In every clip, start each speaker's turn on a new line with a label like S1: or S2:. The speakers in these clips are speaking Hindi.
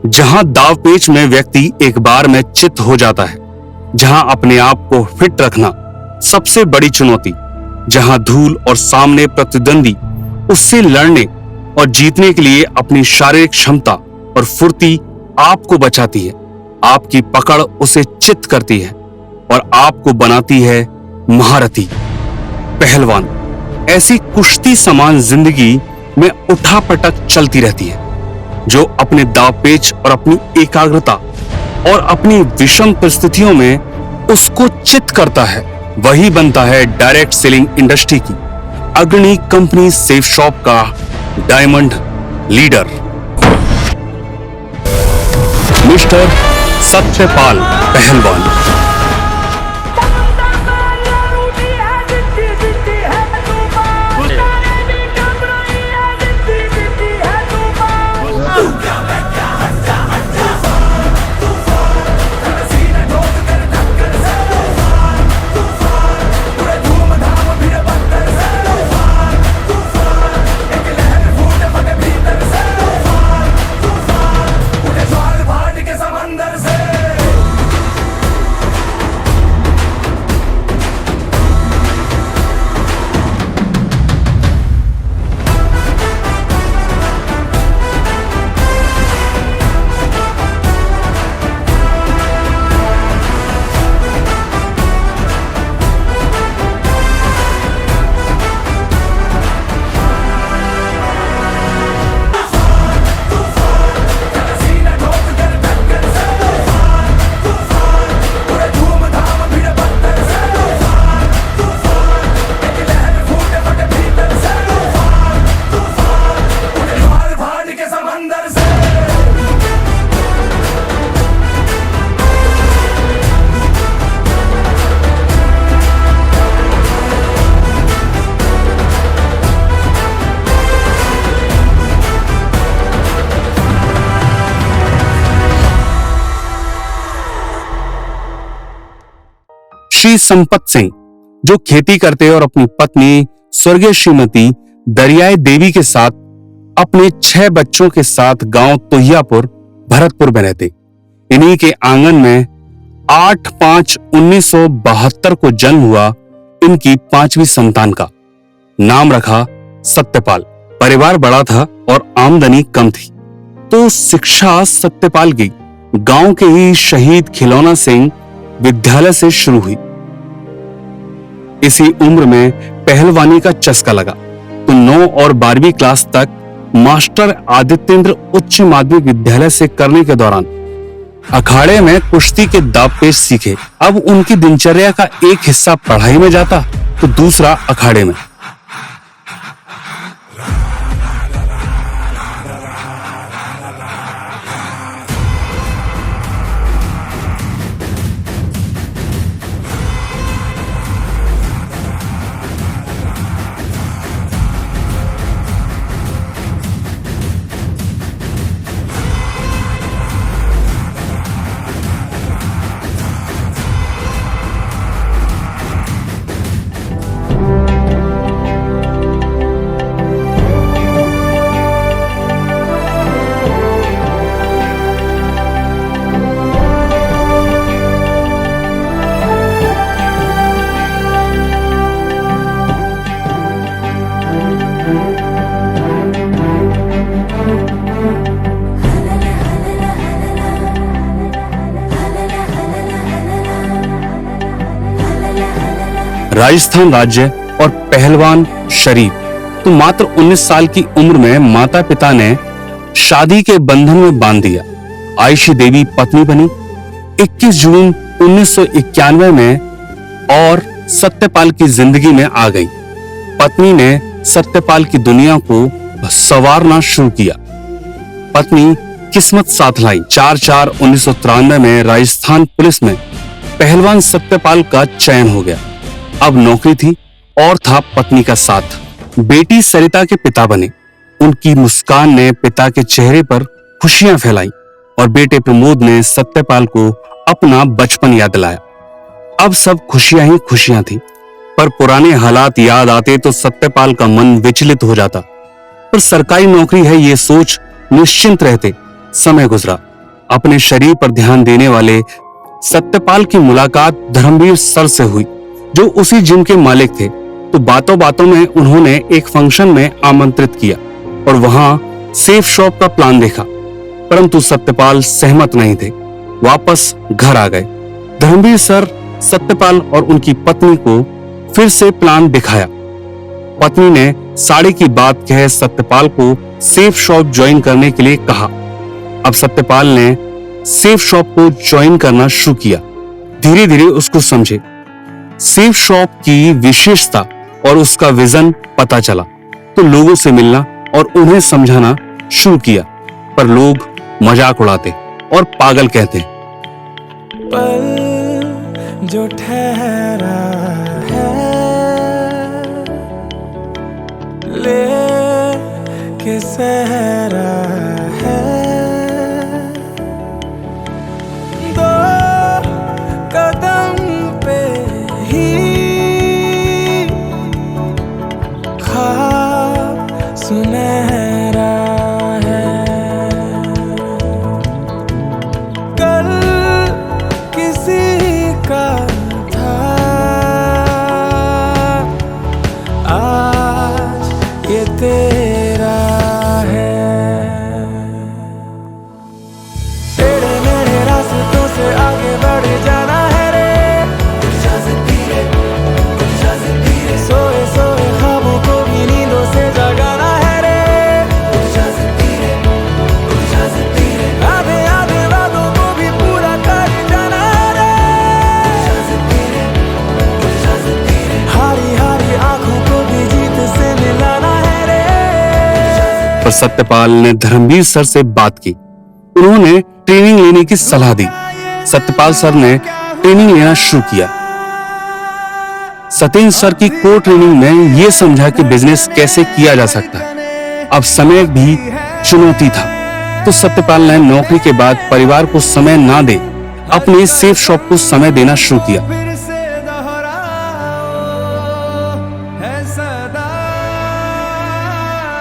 S1: जहां दाव पेच में व्यक्ति एक बार में चित हो जाता है, जहां अपने आप को फिट रखना सबसे बड़ी चुनौती, जहां धूल और सामने प्रतिद्वंदी उससे लड़ने और जीतने के लिए अपनी शारीरिक क्षमता और फुर्ती आपको बचाती है, आपकी पकड़ उसे चित करती है और आपको बनाती है महारथी, पहलवान। ऐसी कुश्ती समान जिंदगी में उठापटक चलती रहती है। जो अपने दावपेच और अपनी एकाग्रता और अपनी विषम परिस्थितियों में उसको चित करता है, वही बनता है डायरेक्ट सेलिंग इंडस्ट्री की अग्रणी कंपनी सेफ शॉप का डायमंड लीडर, मिस्टर सत्यपाल पहलवान। श्री संपत सिंह, जो खेती करते और अपनी पत्नी स्वर्गीय श्रीमती दरियाई देवी के साथ अपने 6 बच्चों के साथ गांव तोहियापुर भरतपुर में रहते। इन्हीं के आंगन में 8/5/1972 को जन्म हुआ इनकी 5वीं संतान का। नाम रखा सत्यपाल। परिवार बड़ा था और आमदनी कम थी, तो शिक्षा सत्यपाल की गांव के ही शहीद खिलौना सिंह विद्यालय से शुरू हुई। इसी उम्र में पहलवानी का चस्का लगा तो 9 और 12वीं क्लास तक मास्टर आदित्येंद्र उच्च माध्यमिक विद्यालय से करने के दौरान अखाड़े में कुश्ती के दावपेच सीखे। अब उनकी दिनचर्या का एक हिस्सा पढ़ाई में जाता तो दूसरा अखाड़े में। राजस्थान राज्य और पहलवान शरीफ। तो मात्र 19 साल की उम्र में माता पिता ने शादी के बंधन में बांध दिया। आयशी देवी पत्नी बनी 21 जून 1991 में और सत्यपाल की जिंदगी में आ गई। पत्नी ने सत्यपाल की दुनिया को संवारना शुरू किया। पत्नी किस्मत साथ लाई। 4/4/1993 में राजस्थान पुलिस में पहलवान सत्यपाल का चयन हो गया। अब नौकरी थी और था पत्नी का साथ। बेटी सरिता के पिता बने। उनकी मुस्कान ने पिता के चेहरे पर खुशियां फैलाई और बेटे प्रमोद ने सत्यपाल को अपना बचपन याद दिलाया। अब सब खुशियां ही खुशियां थी, पर पुराने हालात याद आते तो सत्यपाल का मन विचलित हो जाता। पर सरकारी नौकरी है ये सोच निश्चिंत रहते समय गुजरा। अपने शरीर पर ध्यान देने वाले सत्यपाल की मुलाकात धर्मवीर सर से हुई, जो उसी जिम के मालिक थे। तो बातों बातों में उन्होंने एक फंक्शन में आमंत्रित किया और वहां सेफ शॉप का प्लान देखा, परंतु सत्यपाल सहमत नहीं थे, वापस घर आ गए। धर्मवीर सर सत्यपाल और उनकी पत्नी को फिर से प्लान दिखाया। पत्नी ने साड़ी की बात कह सत्यपाल को सेफ शॉप ज्वाइन करने के लिए कहा। अब सत्यपाल ने सेफ शॉप को ज्वाइन करना शुरू किया। धीरे धीरे उसको समझे, सेफ शॉप की विशेषता और उसका विजन पता चला, तो लोगों से मिलना और उन्हें समझाना शुरू किया, पर लोग मजाक उड़ाते और पागल कहते।
S2: पल जो ठहरा है ले के सहरा है, दो कदम पे ही ख्वाब सुनहरा है। कल किसी का था, आज ये तेरा है। तेरे मेरे रास्तों से आगे बढ़ जाना है रे, सोए सोए ख्वाबों को भी नींदों से जगाना है रे, आधे आधे वादों को भी पूरा कर जाना है रे, हारी हारी आंखों को भी जीत से मिलाना है रे।
S1: पर सत्यपाल ने धर्मवीर सर से बात की। उन्होंने ट्रेनिंग लेने की सलाह दी। सत्यपाल सर ने ट्रेनिंग लेना शुरू किया। सतेंद्र सर की कोर ट्रेनिंग में यह समझा कि बिजनेस कैसे किया जा सकता है। अब समय भी चुनौती था, तो सत्यपाल ने नौकरी के बाद परिवार को समय ना दे अपने सेफ शॉप को समय देना शुरू किया।
S2: फिर से दोहराओ है सदा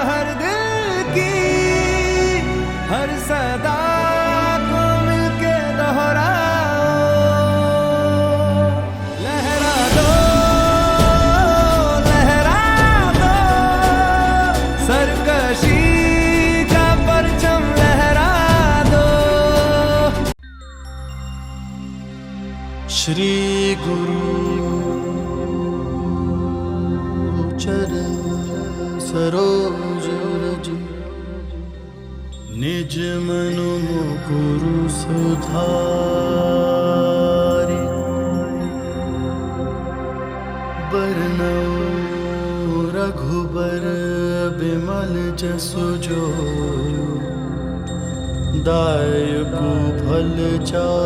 S2: हर दिल की, हर सदा को मिलके दोहराओ, लहरा दो सरकशी का परचम लहरा दो। श्री गुरु चरण सरोज रज, निज मनु मुकुरु सुधारि, बरनौ रघुबर बिमल जसु जो, दायकु फल चारि।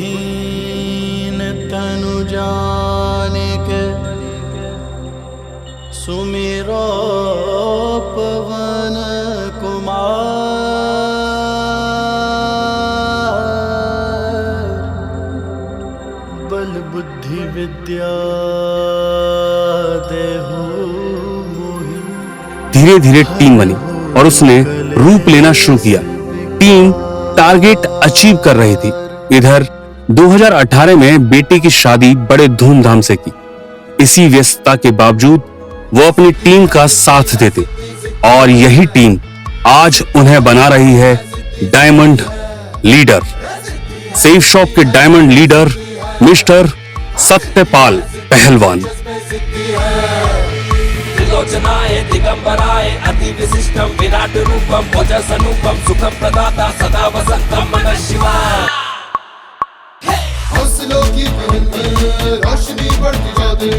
S2: बुद्धिहीन तनु जानिके, सुमिरो पवन कुमार। बल बुद्धि विद्या देहु मोहि।
S1: धीरे धीरे टीम बनी और उसने रूप लेना शुरू किया। टीम टारगेट अचीव कर रही थी। इधर 2018 में बेटी की शादी बड़े धूमधाम से की। इसी व्यस्तता के बावजूद वो अपनी टीम का साथ देते, और यही टीम आज उन्हें बना रही है डायमंड लीडर। सेफ शॉप के डायमंड लीडर मिस्टर सत्यपाल पहलवान।
S3: त्रिलोचनाय दिगंबराय अति विशिष्टम विराट रूपम ओजस अनुपम सुखम प्रदाता सदा वसंतम नमः शिवाय।
S4: हौसलों की महल में रोशनी बढ़ती जाए,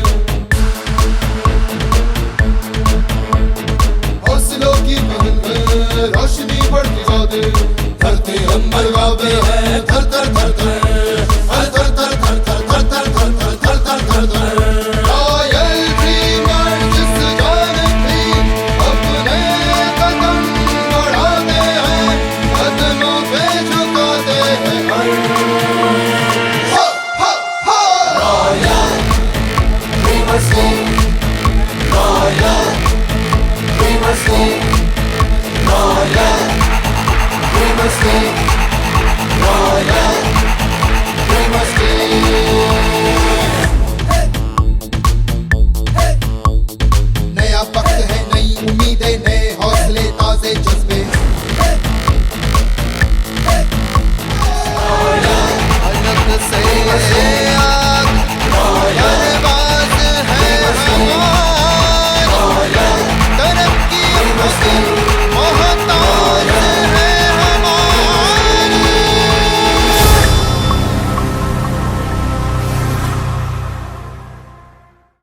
S4: हौसलों की महल में रोशनी बढ़ती जाए, धरती अंबर गावे है थर थर थर थर।